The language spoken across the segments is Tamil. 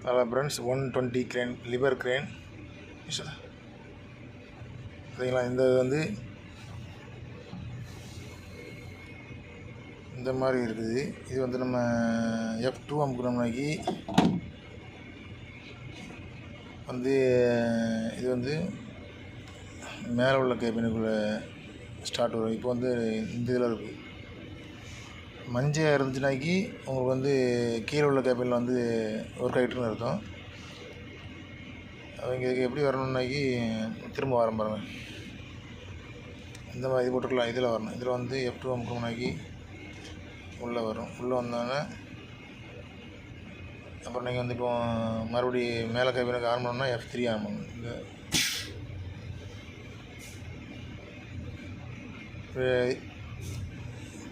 அதில் ஃப்ரெண்ட்ஸ் 120 கிரேன் லிவர் கிரேன் சரிங்களா. இந்த வந்து இந்த மாதிரி இருக்குது. இது வந்து நம்ம F2 அமுக்கணும்னாக்கி வந்து இது வந்து மேலே உள்ள கேபினுக்குள்ளே ஸ்டார்ட் வரும். இப்போ வந்து இந்த இதில் இருக்குது. மஞ்சள் இருந்துச்சுனாக்கி உங்களுக்கு வந்து கீழே உள்ள கேபினில் வந்து ஒர்க் ஆகிட்டுன்னு அர்த்தம். அவங்க இதுக்கு எப்படி வரணுன்னாக்கி திரும்ப வர பாருங்க. இந்த மாதிரி இது போட்டுக்கலாம். இதில் வரணும். இதில் வந்து F2 அமுக்கணும்னாக்கி உள்ளே வரும். உள்ளே வந்தோடனே அப்புறம் நீங்கள் வந்து இப்போ மறுபடியும் மேலே கேபினுக்கு ஆன் பண்ணணும்னா F3 ஆன் பண்ணணும். இந்த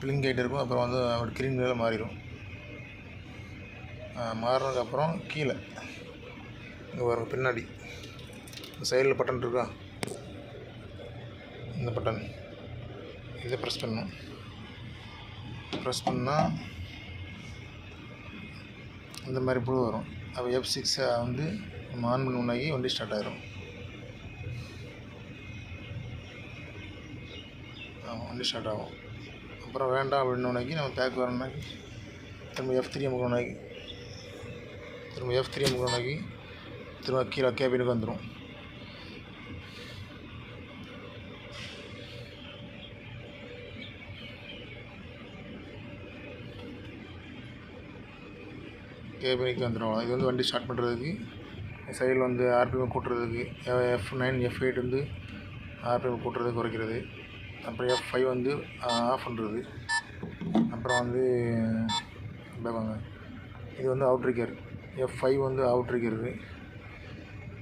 பிளிங்க் ஆகிட்டு இருக்கும். அப்புறம் வந்து அப்படி க்ரீன் கலரில் மாறிடும். மாறினதுக்கப்புறம் கீழே இங்கே வரும். பின்னாடி இந்த சைடில் பட்டன் இருக்கா, இந்த பட்டன் இதை ப்ரெஸ் பண்ணணும். ப்ரெஸ் பண்ணால் இந்த மாதிரி புழு வரும். அப்போ F6 வந்து நம்ம ஆன் பண்ணி வண்டி ஸ்டார்ட் ஆகிரும். வண்டி ஸ்டார்ட் ஆகும். அப்புறம் வேண்டாம் அப்படின்னோன்னாக்கி நம்ம பேக் வரணுன்னாக்கி திரும்ப F3 அமுக்கணுன்னாக்கி திரும்ப கீழே கேபினுக்கு வந்துடும். கேபினுக்கு வந்துடும். இது வந்து வண்டி ஸ்டார்ட் பண்ணுறதுக்கு சைடில் வந்து ஆர்பிஎம் கூட்டுறதுக்கு F9 F8 வந்து ஆர்பிஎம் கூட்டுறது குறைக்கிறது. அப்புறம் F5 வந்து ஆஃப் பண்ணுறது. அப்புறம் வந்து பார்ப்பாங்க இது வந்து அவுட்ரிக்கர். F5 வந்து அவுட்ரிக்கிறது.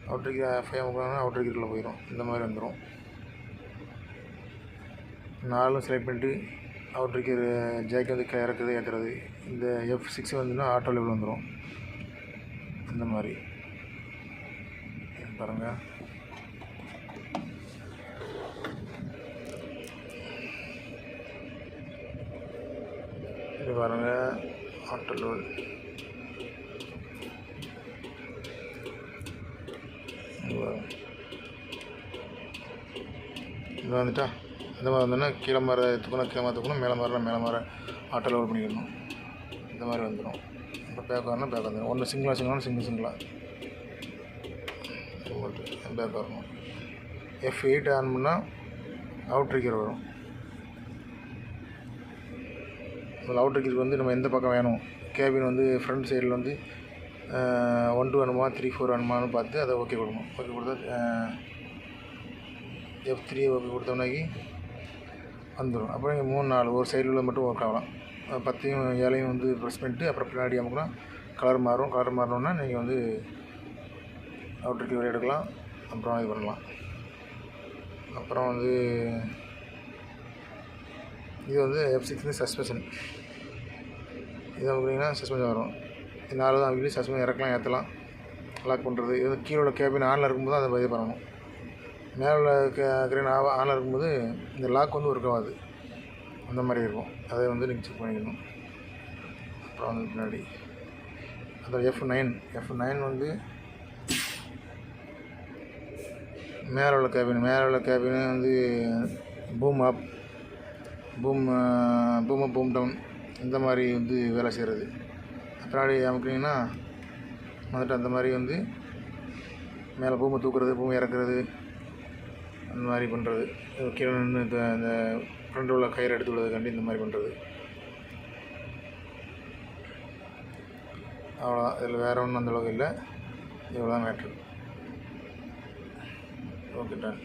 அவுட்ரிக்கர் F5 அமுக்கணும்னா அவுட்ரிக்கரில் போயிடும். இந்த மாதிரி வந்துடும். 4 செலக்ட் பண்ணிட்டு அவுட்ரிக்கர் ஜாக்கி வந்து இறக்குறது ஏற்றுறது. இந்த F6 வந்துன்னா ஆட்டோ லெவல் வந்துடும். இந்த மாதிரி பாருங்கள். இது பாருங்கள் ஆட்டோ லெவல். இது வந்துட்டா இந்த மாதிரி வந்தோன்னா கீழே மாற தூக்கணும், மேலே மாற ஆட்டோ லெவல் பண்ணிக்கணும். இந்த மாதிரி வந்துடும். இப்போ பேக் வரணும், பேக் வந்துடும். ஒன்று சிங்கிளாக சிங்கிளாக பேக் வரணும். F8 ஆன் பண்ணால் அவுட்ரிக்கர் வரும். அதில் அவுட்ரிக்கருக்கு வந்து நம்ம எந்த பக்கம் வேணும், கேபின் வந்து ஃப்ரண்ட் சைடில் வந்து 1 2 வேணுமா 3 4 வேணுமான்னு பார்த்து அதை ஓகே கொடுக்கணும். ஓகே கொடுத்தா F3 ஓகே கொடுத்தோம்னாக்கி வந்துடும். அப்புறம் இங்கே 3 4 ஒரு சைடில் உள்ள மட்டும் ஒர்க் ஆகலாம். 10யும் 7யும் வந்து ப்ரெஸ் பண்ணிட்டு அப்புறம் பின்னாடி அமுக்குனா கலர் மாறணுன்னா நீங்கள் வந்து அவுட்ரிக்கர் எடுக்கலாம். அப்புறம் இது பண்ணலாம். அப்புறம் வந்து இது வந்து F6 சஸ்பென்ஷன். இது அமுக்குனீங்கன்னா சஸ்பென்ஷன் வரும். இது 4 தான் அமுக்கி சஸ்பென்ஷன் இறக்கலாம், ஏற்றலாம், லாக் பண்ணுறது. இது வந்து கீழே உள்ள கேபின் ஆனில் இருக்கும்போது அதை இது பண்ணணும். மேலே உள்ள கிரேன் ஆனில் இருக்கும்போது இந்த லாக் வந்து ஒர்க் ஆகாது. அந்த மாதிரி இருக்கும். அதை வந்து நீங்கள் செக் பண்ணிக்கணும். அப்புறம் வந்து பின்னாடி அதில் F9 வந்து மேலே உள்ள கேபின் வந்து பூம் அப் பூம் டவுன் இந்த மாதிரி வந்து வேலை செய்கிறது. பின்னாடி அமுக்குனீங்கன்னா வந்துட்டு அந்த மாதிரி வந்து மேலே பூமை தூக்குறது, பூமை இறக்குறது, அந்த மாதிரி பண்ணுறது. கீழே நின்று இந்த ஃப்ரண்ட் உள்ள கயிறு எடுத்து விடுறதுக்காண்டி இந்த மாதிரி பண்ணுறது. அவ்வளோதான். இதில் வேறு ஒன்றும் அந்தளவுக்கு இல்லை. இவ்வளோ தான் மேட்ரு. Okay done.